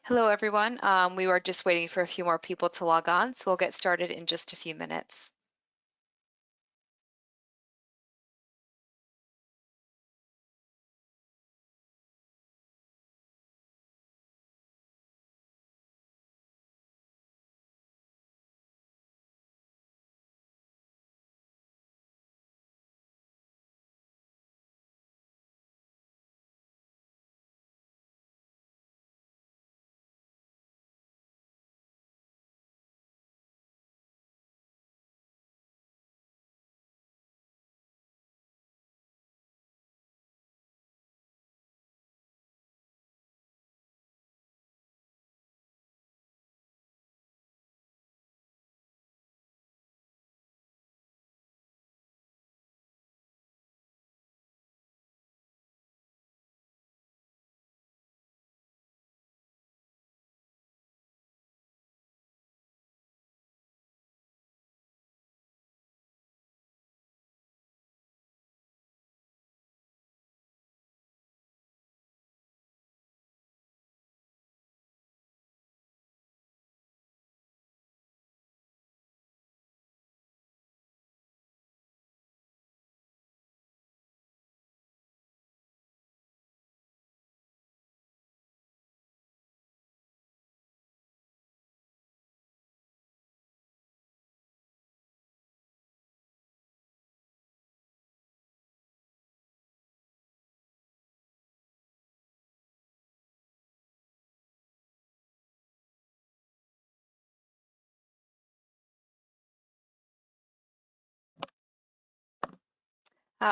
Hello, everyone. We were just waiting for a few more people to log on, so we'll get started in just a few minutes.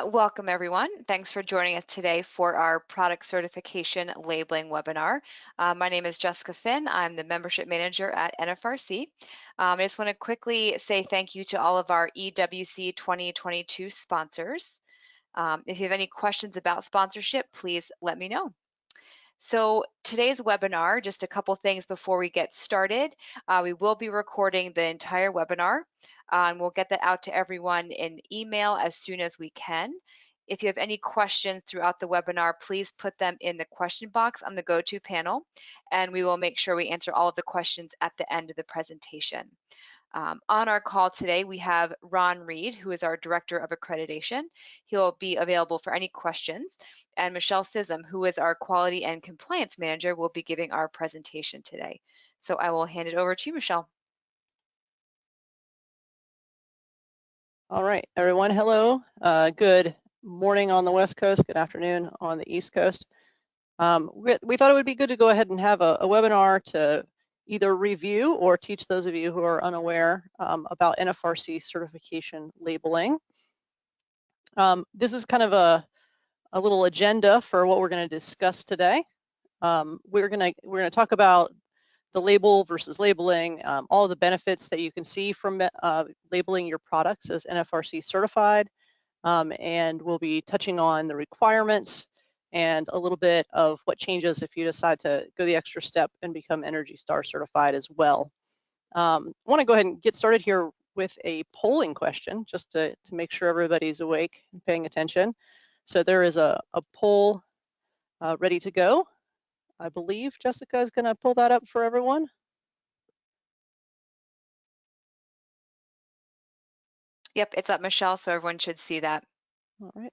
Welcome, everyone. Thanks for joining us today for our Product Certification Labeling webinar. My name is Jessica Finn. I'm the Membership Manager at NFRC. I just want to quickly say thank you to all of our EWC 2022 sponsors. If you have any questions about sponsorship, please let me know. So today's webinar, just a couple things before we get started. We will be recording the entire webinar, and we'll get that out to everyone in email as soon as we can. If you have any questions throughout the webinar, please put them in the question box on the GoTo panel, and we will make sure we answer all of the questions at the end of the presentation. On our call today, we have Ron Reed, who is our Director of Accreditation. He'll be available for any questions. And Michelle Sism, who is our Quality and Compliance Manager, will be giving our presentation today. So I will hand it over to you, Michelle. All right, everyone, hello. Good morning on the West Coast, good afternoon on the East Coast. We thought it would be good to go ahead and have a webinar to either review or teach those of you who are unaware about NFRC certification labeling. This is kind of a little agenda for what we're going to discuss today. We're going to talk about the label versus labeling, all of the benefits that you can see from labeling your products as NFRC certified, and we'll be touching on the requirements and a little bit of what changes if you decide to go the extra step and become ENERGY STAR certified as well. I want to go ahead and get started here with a polling question just to make sure everybody's awake and paying attention. So there is a poll ready to go. I believe Jessica is going to pull that up for everyone. Yep, it's up, Michelle, so everyone should see that. All right.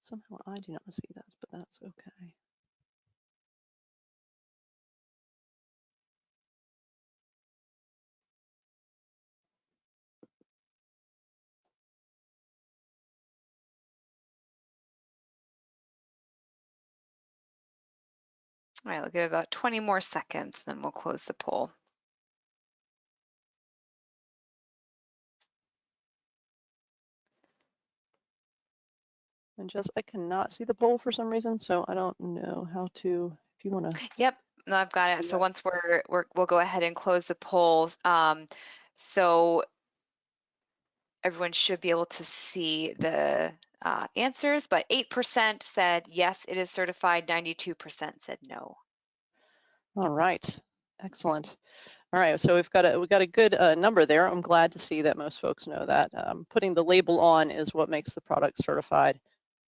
Somehow I do not see that, but that's okay. All right, we'll give about 20 more seconds, then we'll close the poll. And just, I cannot see the poll for some reason, so I don't know how to, if you want to. Yep, no, I've got it. So once we'll go ahead and close the poll. So everyone should be able to see the answers, but 8% said yes, it is certified, 92% said no. All right, excellent. All right, so we've got a good number there. I'm glad to see that most folks know that. Putting the label on is what makes the product certified.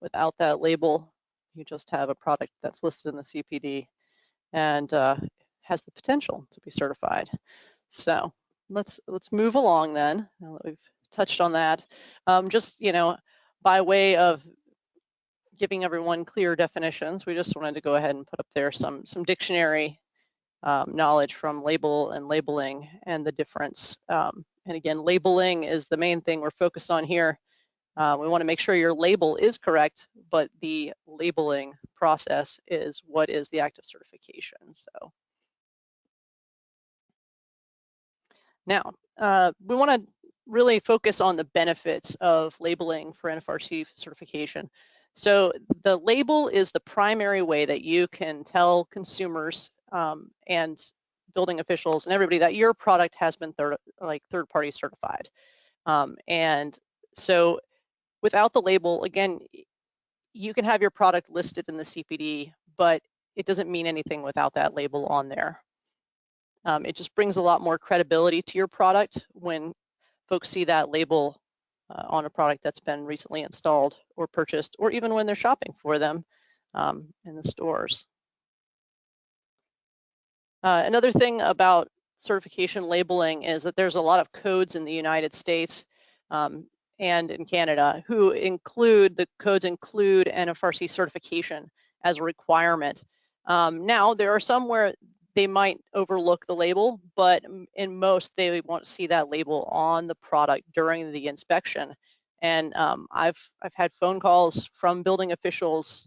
Without that label, you just have a product that's listed in the CPD and has the potential to be certified. So let's move along then, now that we've touched on that. Just, by way of giving everyone clear definitions, we just wanted to go ahead and put up there some dictionary knowledge from label and labeling and the difference. And again, labeling is the main thing we're focused on here. We want to make sure your label is correct, but the labeling process is what is the active certification. So now we want to really focus on the benefits of labeling for NFRC certification. So the label is the primary way that you can tell consumers and building officials and everybody that your product has been third-party certified. And so without the label, again, you can have your product listed in the CPD, but it doesn't mean anything without that label on there. It just brings a lot more credibility to your product when folks see that label on a product that's been recently installed or purchased, or even when they're shopping for them in the stores. Another thing about certification labeling is that there's a lot of codes in the United States and in Canada the codes include NFRC certification as a requirement. Now, there are some where they might overlook the label, but in most, they won't see that label on the product during the inspection. And I've had phone calls from building officials,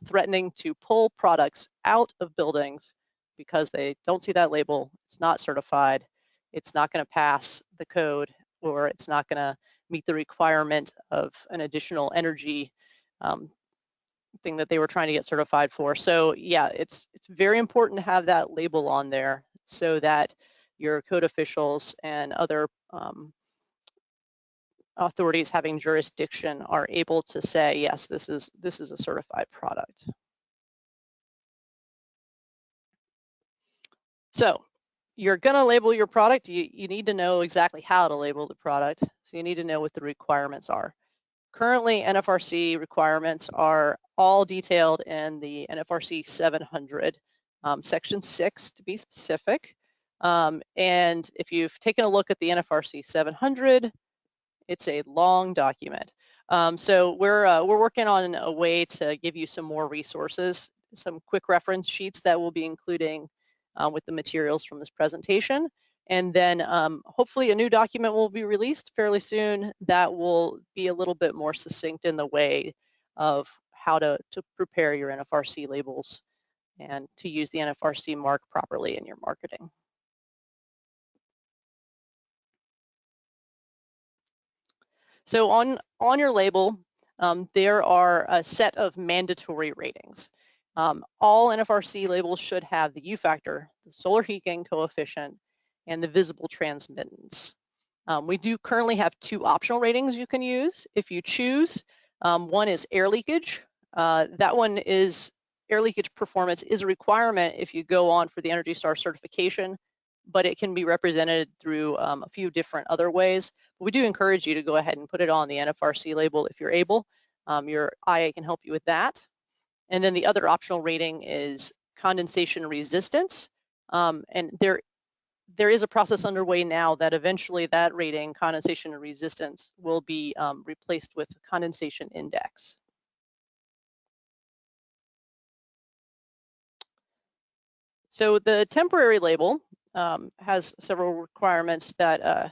threatening to pull products out of buildings because they don't see that label. It's not certified. It's not going to pass the code, or it's not going to meet the requirement of an additional energy thing that they were trying to get certified for. So yeah, it's very important to have that label on there so that your code officials and other authorities having jurisdiction are able to say, yes, this is a certified product. So you're going to label your product. You need to know exactly how to label the product. So you need to know what the requirements are. Currently, NFRC requirements are all detailed in the NFRC 700, Section 6 to be specific. And if you've taken a look at the NFRC 700, it's a long document. So we're working on a way to give you some more resources, some quick reference sheets that we'll be including with the materials from this presentation. And then hopefully a new document will be released fairly soon that will be a little bit more succinct in the way of how to prepare your NFRC labels and to use the NFRC mark properly in your marketing. So on your label, there are a set of mandatory ratings. All NFRC labels should have the U factor, the solar heat gain coefficient, and the visible transmittance. We do currently have 2 optional ratings you can use if you choose. One is air leakage. That one is air leakage performance is a requirement if you go on for the Energy Star certification, but it can be represented through a few different other ways. But we do encourage you to go ahead and put it on the NFRC label if you're able. Your IA can help you with that. And then the other optional rating is condensation resistance. And there is a process underway now that eventually that rating, condensation resistance, will be replaced with condensation index. So the temporary label has several requirements that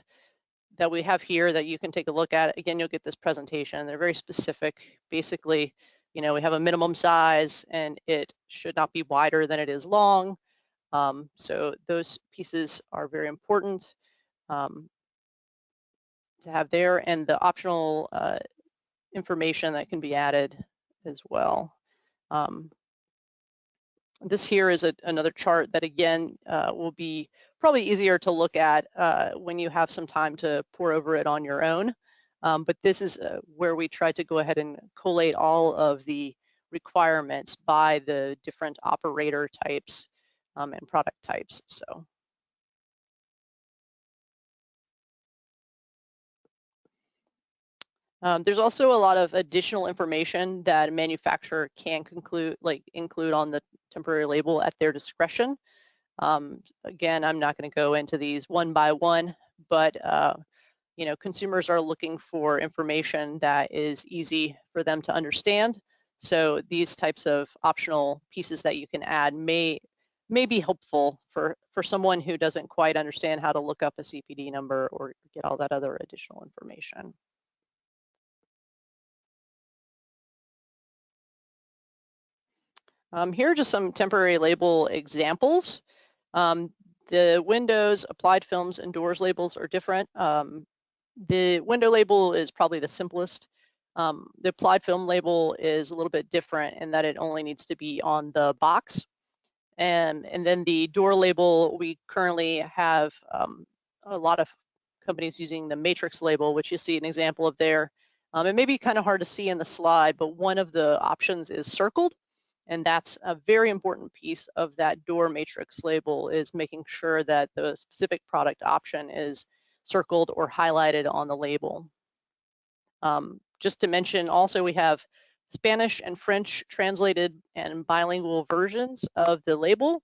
we have here that you can take a look at. Again, you'll get this presentation. They're very specific. Basically, we have a minimum size and it should not be wider than it is long. So those pieces are very important to have there, and the optional information that can be added as well. This here is another chart that, again, will be probably easier to look at when you have some time to pore over it on your own. But this is where we try to go ahead and collate all of the requirements by the different operator types and product types. So. There's also a lot of additional information that a manufacturer can include on the temporary label at their discretion. Again, I'm not going to go into these one by one, but you know, consumers are looking for information that is easy for them to understand. So these types of optional pieces that you can add may be helpful for someone who doesn't quite understand how to look up a CPD number or get all that other additional information. Here are just some temporary label examples. The windows, applied films, and doors labels are different. The window label is probably the simplest. The applied film label is a little bit different in that it only needs to be on the box. And then the door label, we currently have a lot of companies using the matrix label, which you see an example of there. It may be kind of hard to see in the slide, but one of the options is circled. And that's a very important piece of that door matrix label, is making sure that the specific product option is circled or highlighted on the label. Just to mention also, we have Spanish and French translated and bilingual versions of the label.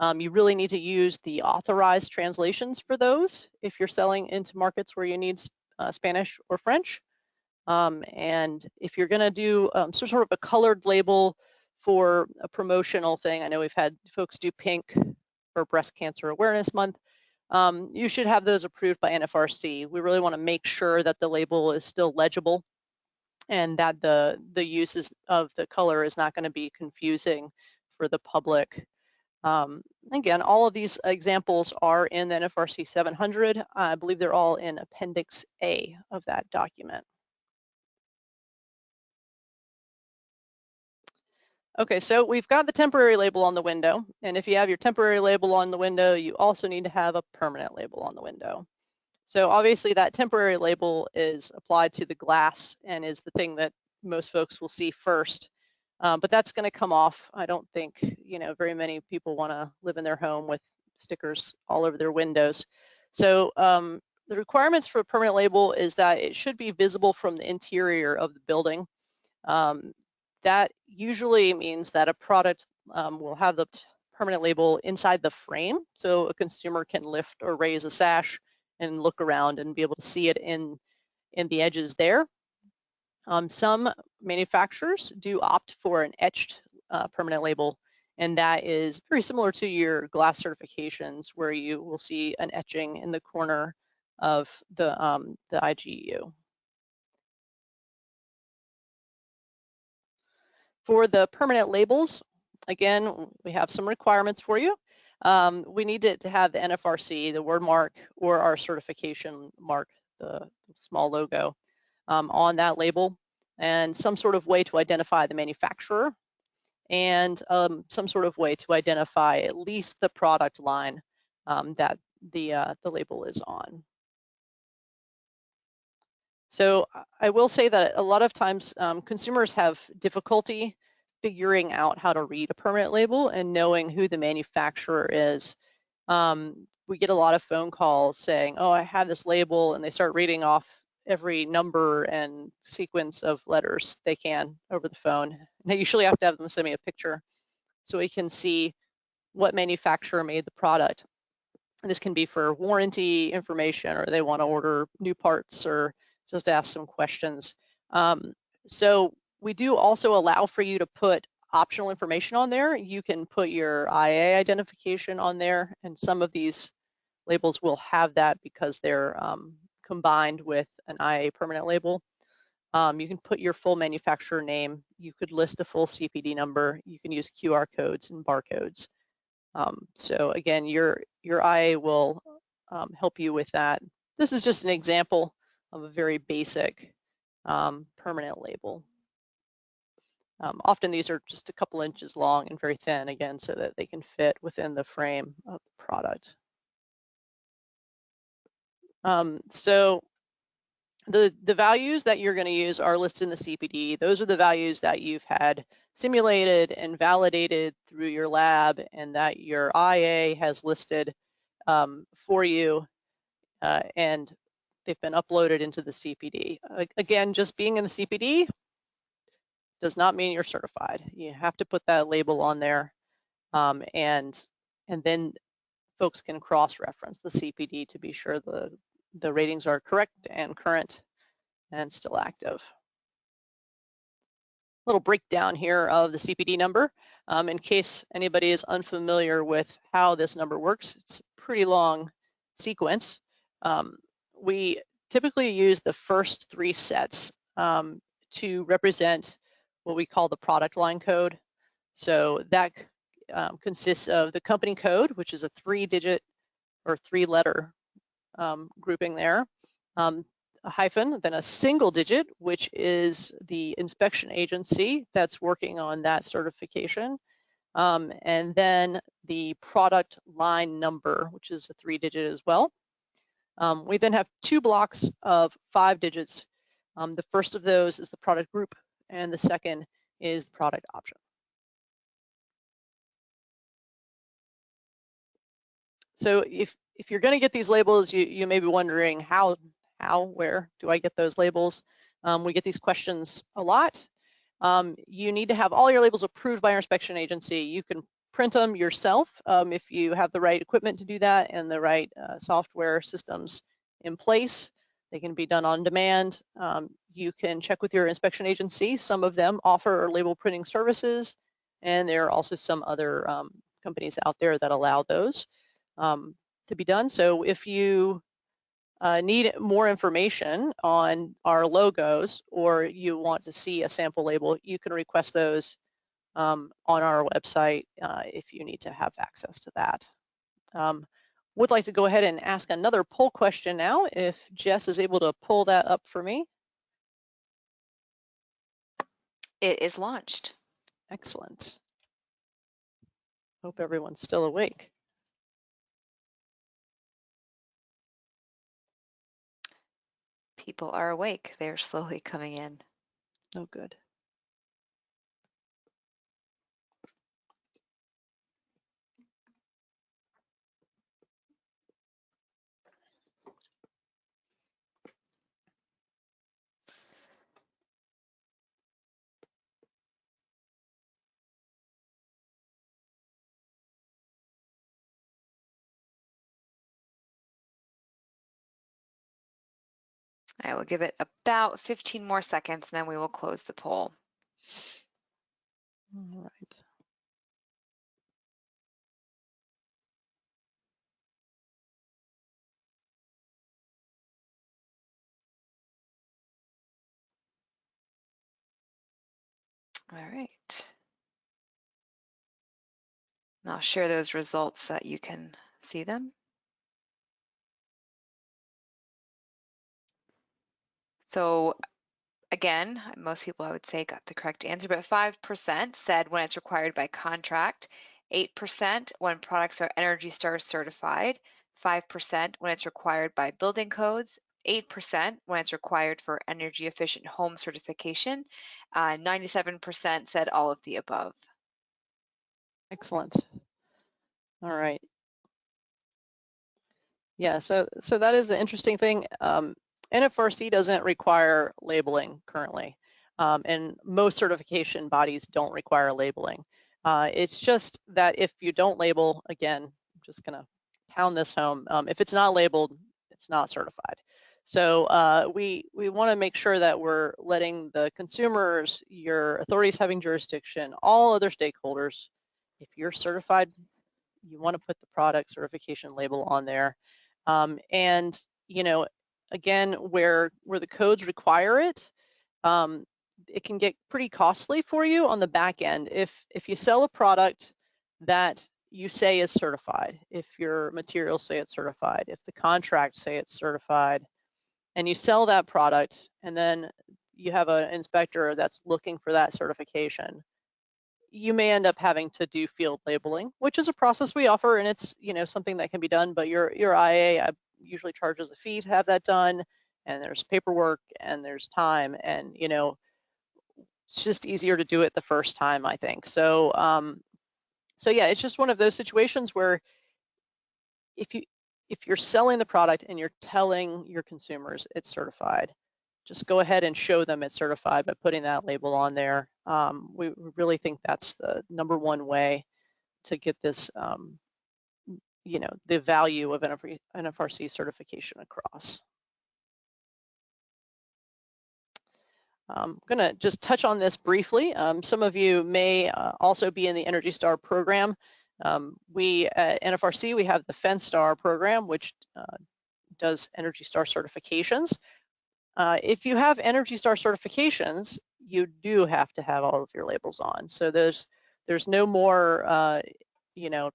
You really need to use the authorized translations for those if you're selling into markets where you need Spanish or French. And if you're going to do sort of a colored label for a promotional thing, I know we've had folks do pink for Breast Cancer Awareness Month. You should have those approved by NFRC. We really want to make sure that the label is still legible and that the uses of the color is not going to be confusing for the public. Again, all of these examples are in the NFRC 700. I believe they're all in Appendix A of that document. Okay, so we've got the temporary label on the window, and if you have your temporary label on the window, you also need to have a permanent label on the window. So obviously that temporary label is applied to the glass and is the thing that most folks will see first, but that's going to come off. I don't think, you know, very many people want to live in their home with stickers all over their windows. So the requirements for a permanent label is that it should be visible from the interior of the building. That usually means that a product will have the permanent label inside the frame, so a consumer can lift or raise a sash and look around and be able to see it in the edges there. Some manufacturers do opt for an etched permanent label, and that is very similar to your glass certifications, where you will see an etching in the corner of the IGU. For the permanent labels, again, we have some requirements for you. We need it to have the NFRC, the word mark, or our certification mark, the small logo, on that label, and some sort of way to identify the manufacturer, and some sort of way to identify at least the product line that the label is on. So I will say that a lot of times consumers have difficulty figuring out how to read a permanent label and knowing who the manufacturer is. We get a lot of phone calls saying, oh, I have this label, and they start reading off every number and sequence of letters they can over the phone. And they usually have to have them send me a picture so we can see what manufacturer made the product. And this can be for warranty information, or they want to order new parts, or just ask some questions. So we do also allow for you to put optional information on there. You can put your IA identification on there, and some of these labels will have that because they're combined with an IA permanent label. You can put your full manufacturer name. You could list a full CPD number. You can use QR codes and barcodes. So again, your IA will help you with that. This is just an example of a very basic permanent label. Often these are just a couple inches long and very thin, again, so that they can fit within the frame of the product. So the values that you're going to use are listed in the CPD. Those are the values that you've had simulated and validated through your lab, and that your IA has listed for you, and they've been uploaded into the CPD. Again, just being in the CPD does not mean you're certified. You have to put that label on there, and then folks can cross-reference the CPD to be sure the ratings are correct and current and still active. Little breakdown here of the CPD number. In case anybody is unfamiliar with how this number works, it's a pretty long sequence. We typically use the first 3 sets to represent what we call the product line code. So that consists of the company code, which is a 3-digit or 3-letter grouping there, a hyphen, then a single digit, which is the inspection agency that's working on that certification, and then the product line number, which is a 3-digit as well. We then have 2 blocks of 5 digits. The first of those is the product group, and the second is the product option. So if you're going to get these labels, you may be wondering where do I get those labels? We get these questions a lot. You need to have all your labels approved by your inspection agency. You can print them yourself if you have the right equipment to do that and the right software systems in place. They can be done on demand. You can check with your inspection agency. Some of them offer label printing services, and there are also some other companies out there that allow those to be done. So if you need more information on our logos, or you want to see a sample label, you can request those on our website if you need to have access to that. Would like to go ahead and ask another poll question now, if Jess is able to pull that up for me. It is launched. Excellent. Hope everyone's still awake. People are awake. They're slowly coming in. Oh, good. I will give it about 15 more seconds, and then we will close the poll. All right. All right. And I'll share those results so that you can see them. So again, most people I would say got the correct answer, but 5% said when it's required by contract, 8% when products are Energy Star certified, 5% when it's required by building codes, 8% when it's required for energy efficient home certification, 97% said all of the above. Excellent. All right. Yeah, so that is the interesting thing. NFRC doesn't require labeling currently, and most certification bodies don't require labeling. It's just that if you don't label, again, I'm just gonna pound this home, if it's not labeled, it's not certified. So we wanna make sure that we're letting the consumers, your authorities having jurisdiction, all other stakeholders, if you're certified, you wanna put the product certification label on there. And you know, again, where the codes require it, it can get pretty costly for you on the back end. If you sell a product that you say is certified, if your materials say it's certified, if the contracts say it's certified, and you sell that product, and then you have an inspector that's looking for that certification, you may end up having to do field labeling, which is a process we offer, and it's something that can be done, but your IA usually charges a fee to have that done, and there's paperwork and there's time, and it's just easier to do it the first time, I think. So so yeah, it's just one of those situations where if you're selling the product and you're telling your consumers it's certified, just go ahead and show them it's certified by putting that label on there. We really think that's the #1 way to get this, you know, the value of NFRC certification across. I'm going to just touch on this briefly. Some of you may also be in the Energy Star program. We at NFRC, we have the Fenestration program, which does Energy Star certifications. If you have Energy Star certifications, you do have to have all of your labels on. So there's no more, you know,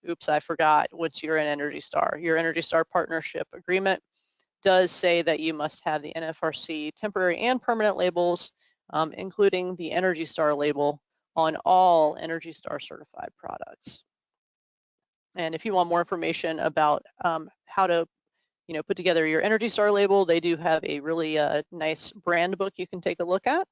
oops, I forgot, once you're in Energy Star. Your Energy Star partnership agreement does say that you must have the NFRC temporary and permanent labels, including the Energy Star label on all Energy Star certified products. And if you want more information about how to, you know, put together your Energy Star label, they do have a really nice brand book you can take a look at.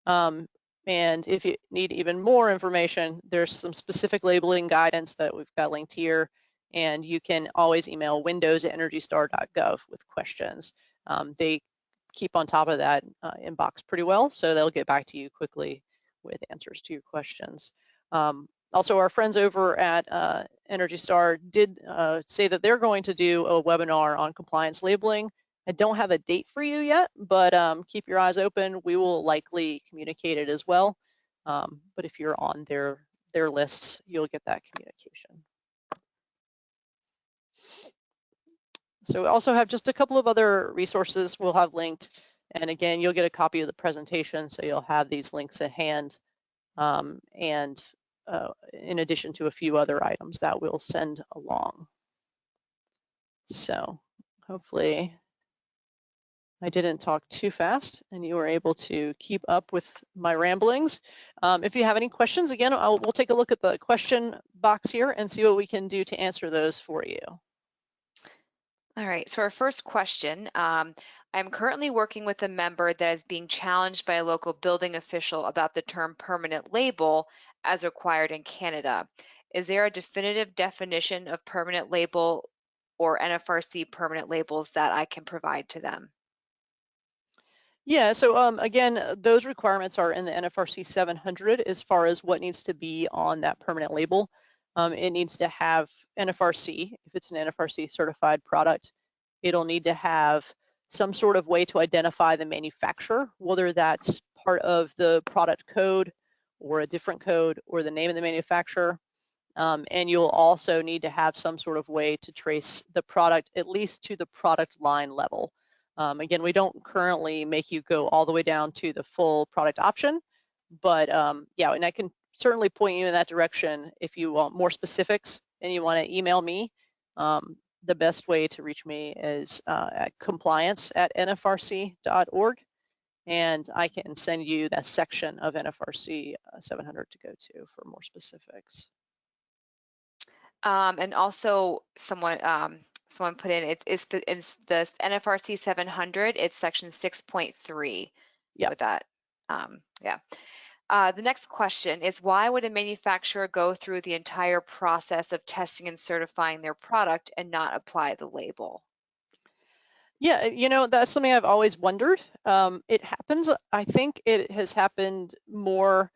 And if you need even more information, there's some specific labeling guidance that we've got linked here. And you can always email windows@energystar.gov with questions. They keep on top of that inbox pretty well, so they'll get back to you quickly with answers to your questions. Also, our friends over at Energy Star did say that they're going to do a webinar on compliance labeling. I don't have a date for you yet, but keep your eyes open. We will likely communicate it as well. But if you're on their lists, you'll get that communication. So we also have just a couple of other resources we'll have linked. And again, you'll get a copy of the presentation, so you'll have these links at hand. And in addition to a few other items that we'll send along. So hopefully I didn't talk too fast and you were able to keep up with my ramblings. If you have any questions, again, we'll take a look at the question box here and see what we can do to answer those for you. All right, so our first question, I'm currently working with a member that is being challenged by a local building official about the term permanent label as required in Canada. Is there a definitive definition of permanent label or NFRC permanent labels that I can provide to them? Yeah, so again, those requirements are in the NFRC 700 as far as what needs to be on that permanent label. It needs to have NFRC. If it's an NFRC certified product, it'll need to have some sort of way to identify the manufacturer, whether that's part of the product code or a different code or the name of the manufacturer. And you'll also need to have some sort of way to trace the product, at least to the product line level. Again, we don't currently make you go all the way down to the full product option, but yeah, and I can certainly point you in that direction if you want more specifics and you want to email me. The best way to reach me is at compliance@nfrc.org, and I can send you that section of NFRC 700 to go to for more specifics. And also someone put in, it's the NFRC 700, it's section 6.3 with that. Yeah. The next question is, why would a manufacturer go through the entire process of testing and certifying their product and not apply the label? Yeah, you know, that's something I've always wondered. It happens, I think it has happened more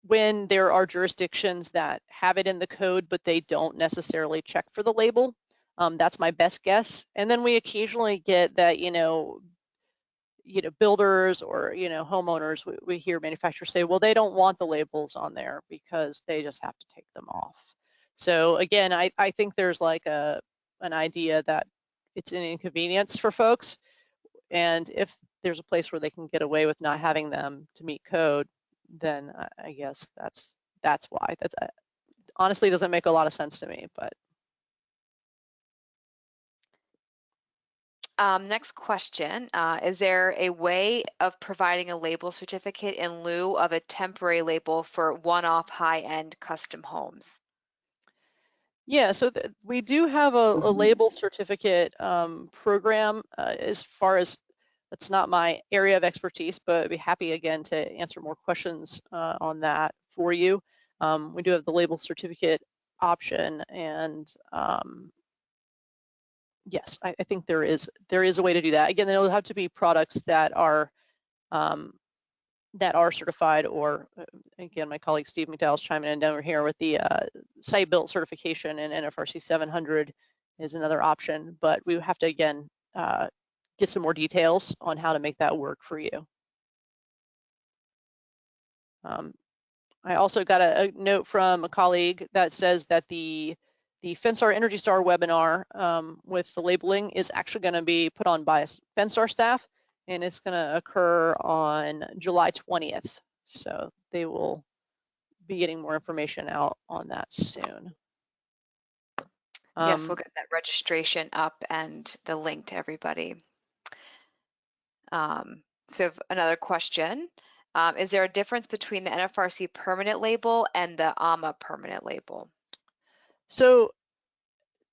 when there are jurisdictions that have it in the code, but they don't necessarily check for the label. That's my best guess. And then we occasionally get that, you know, builders or, you know, homeowners, we hear manufacturers say, well, they don't want the labels on there because they just have to take them off. So again, I think there's like an idea that it's an inconvenience for folks. And if there's a place where they can get away with not having them to meet code, then I guess that's why. That's honestly doesn't make a lot of sense to me, but. Next question, is there a way of providing a label certificate in lieu of a temporary label for one-off high-end custom homes? Yeah, so we do have a label certificate program. As far as, that's not my area of expertise, but I'd be happy again to answer more questions on that for you. We do have the label certificate option, and yes, I think there is a way to do that. Again, there'll have to be products that are that are certified, or again, my colleague Steve McDowell is chiming in down here with the site-built certification, and NFRC 700 is another option, but we have to, again, get some more details on how to make that work for you. I also got a note from a colleague that says that the Fenstar Energy Star webinar with the labeling is actually going to be put on by Fenstar staff, and it's going to occur on July 20th. So they will be getting more information out on that soon. Yes, we'll get that registration up and the link to everybody. So another question, is there a difference between the NFRC permanent label and the AMA permanent label? So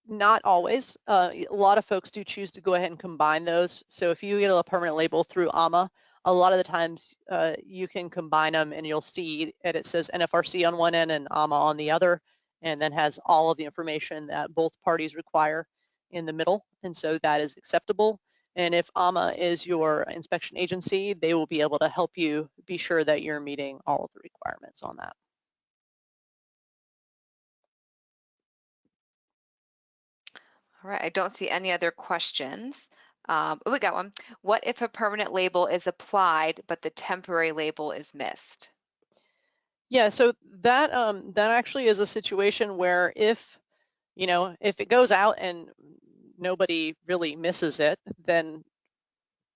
not always. A lot of folks do choose to go ahead and combine those. So if you get a permanent label through AMA, a lot of the times you can combine them, and you'll see that it says NFRC on one end and AMA on the other, and then has all of the information that both parties require in the middle. And so that is acceptable. And if AMA is your inspection agency, they will be able to help you be sure that you're meeting all of the requirements on that. All right, I don't see any other questions. Oh, we got one. What if a permanent label is applied, but the temporary label is missed? Yeah, so that that actually is a situation where if it goes out and nobody really misses it, then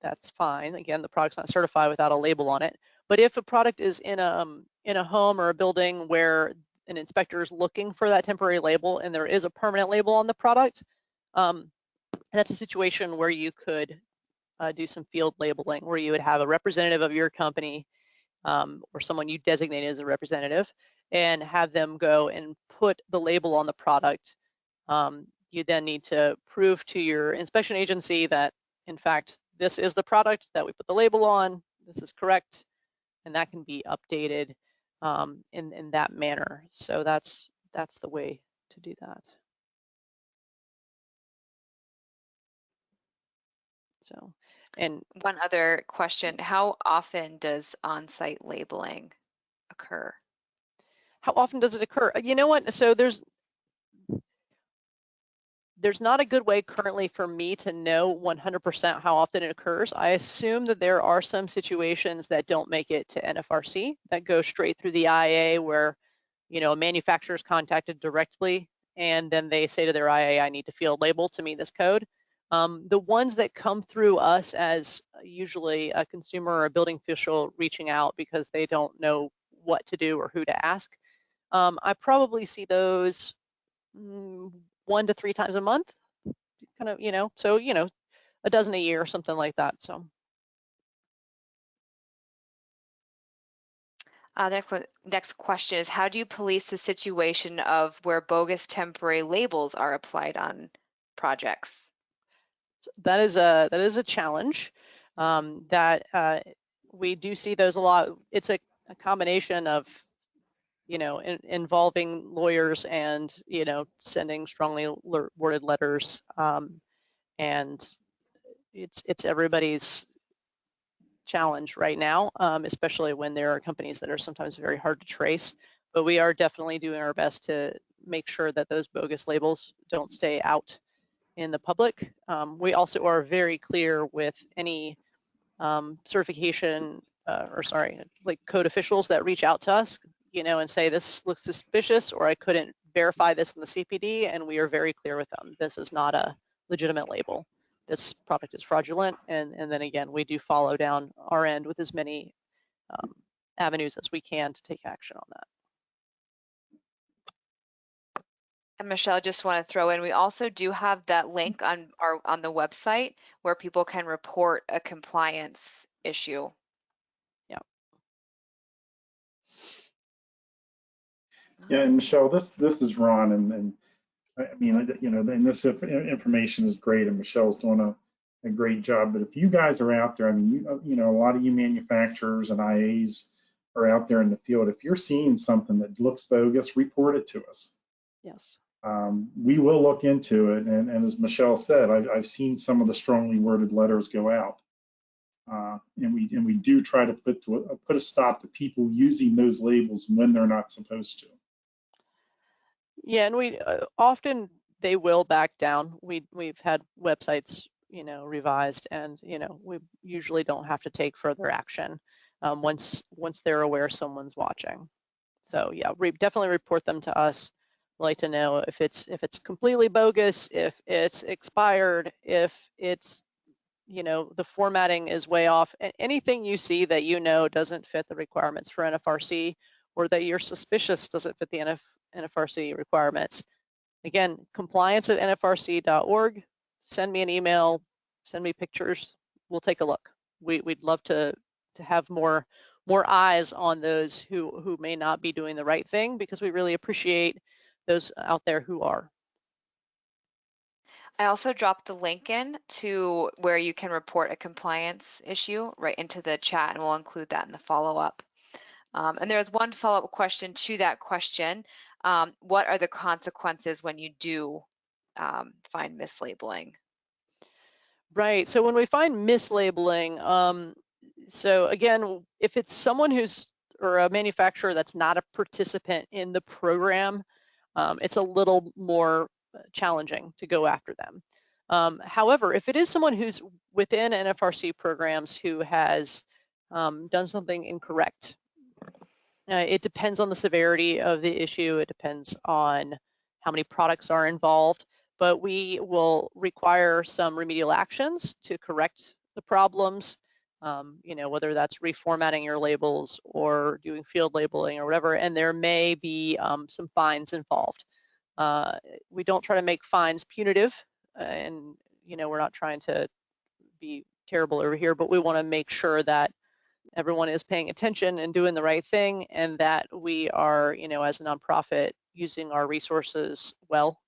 that's fine. Again, the product's not certified without a label on it. But if a product is in a home or a building where an inspector is looking for that temporary label and there is a permanent label on the product, that's a situation where you could do some field labeling, where you would have a representative of your company or someone you designate as a representative, and have them go and put the label on the product. You then need to prove to your inspection agency that, in fact, this is the product that we put the label on, this is correct, and that can be updated in that manner. So that's the way to do that. So, and one other question, how often does on-site labeling occur? How often does it occur? You know what? So there's not a good way currently for me to know 100% how often it occurs. I assume that there are some situations that don't make it to NFRC, that go straight through the IA, where a manufacturer is contacted directly, and then they say to their IA, I need to field label to meet this code. The ones that come through us as usually a consumer or a building official reaching out because they don't know what to do or who to ask, I probably see those 1 to 3 times a month, kind of, so, a dozen a year or something like that. So. Next question is, how do you police the situation of where bogus temporary labels are applied on projects? That is a challenge that we do see those a lot. It's a combination of involving lawyers and sending strongly worded letters, and it's everybody's challenge right now, especially when there are companies that are sometimes very hard to trace. But we are definitely doing our best to make sure that those bogus labels don't stay out in the public. We also are very clear with any certification like code officials that reach out to us, and say this looks suspicious, or I couldn't verify this in the CPD, and we are very clear with them. This is not a legitimate label. This product is fraudulent, and then again, we do follow down our end with as many avenues as we can to take action on that. And Michelle, I just want to throw in, we also do have that link on the website where people can report a compliance issue. Yeah. Yeah, and Michelle, this is Ron, and I mean, and this information is great, and Michelle's doing a great job. But if you guys are out there, I mean, a lot of you manufacturers and IAs are out there in the field. If you're seeing something that looks bogus, report it to us. Yes. We will look into it, and as Michelle said, I've seen some of the strongly worded letters go out. And we do try to put a stop to people using those labels when they're not supposed to. Yeah, and we often they will back down. We've had websites, revised, and we usually don't have to take further action once they're aware someone's watching. So yeah, definitely report them to us. We'd like to know if it's completely bogus, if it's expired, if it's the formatting is way off. Anything you see that doesn't fit the requirements for NFRC, or that you're suspicious doesn't fit the NFRC requirements. Again, compliance@nfrc.org. Send me an email, send me pictures. We'll take a look. We'd love to have more eyes on those who may not be doing the right thing, because we really appreciate those out there who are. I also dropped the link in to where you can report a compliance issue right into the chat, and we'll include that in the follow-up. And there's one follow-up question to that question. What are the consequences when you do find mislabeling? Right, so when we find mislabeling, so again, if it's someone or a manufacturer that's not a participant in the program, it's a little more challenging to go after them. However, if it is someone who's within NFRC programs who has done something incorrect, it depends on the severity of the issue. It depends on how many products are involved, but we will require some remedial actions to correct the problems, whether that's reformatting your labels or doing field labeling or whatever, and there may be some fines involved. We don't try to make fines punitive, and we're not trying to be terrible over here, but we want to make sure that everyone is paying attention and doing the right thing, and that we are, as a nonprofit, using our resources well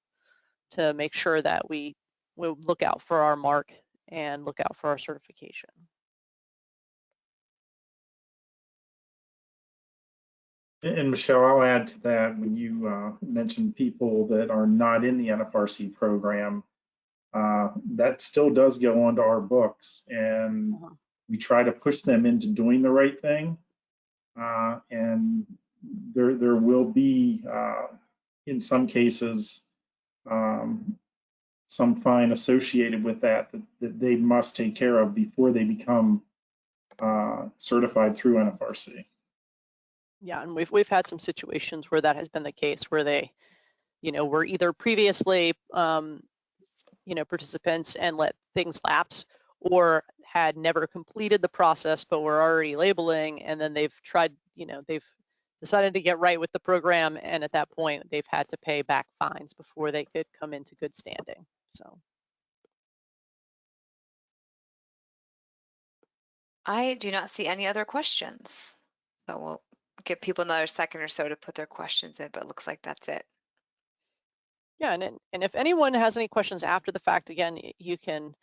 to make sure that we look out for our mark and look out for our certification. And Michelle, I'll add to that, when you mentioned people that are not in the NFRC program, that still does go onto our books, and we try to push them into doing the right thing. And there will be, in some cases, some fine associated with that they must take care of before they become certified through NFRC. Yeah, and we've had some situations where that has been the case, where they, were either previously, participants and let things lapse, or had never completed the process but were already labeling, and then they've tried, they've decided to get right with the program, and at that point they've had to pay back fines before they could come into good standing. So I do not see any other questions, so we'll give people another second or so to put their questions in, but it looks like that's it. Yeah, and if anyone has any questions after the fact, again, you can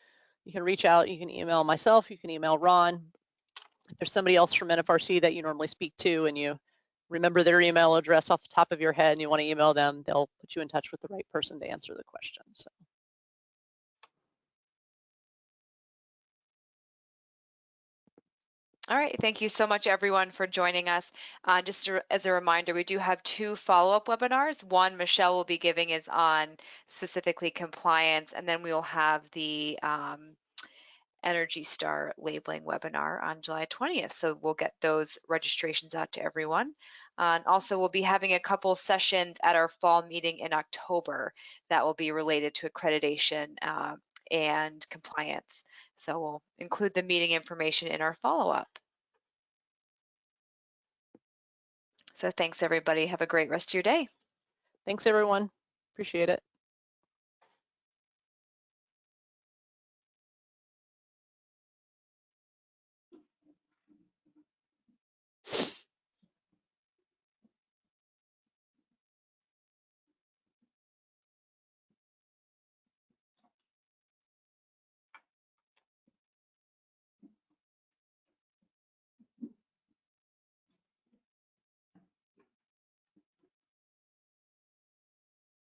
reach out. You can email myself, you can email Ron. If there's somebody else from NFRC that you normally speak to and you remember their email address off the top of your head and you want to email them, they'll put you in touch with the right person to answer the question. So. All right, thank you so much everyone for joining us. Just as a reminder, we do have 2 follow-up webinars. One Michelle will be giving is on specifically compliance, and then we will have the Energy Star labeling webinar on July 20th. So we'll get those registrations out to everyone. And also we'll be having a couple sessions at our fall meeting in October that will be related to accreditation and compliance. So we'll include the meeting information in our follow-up. So thanks everybody. Have a great rest of your day. Thanks everyone. Appreciate it.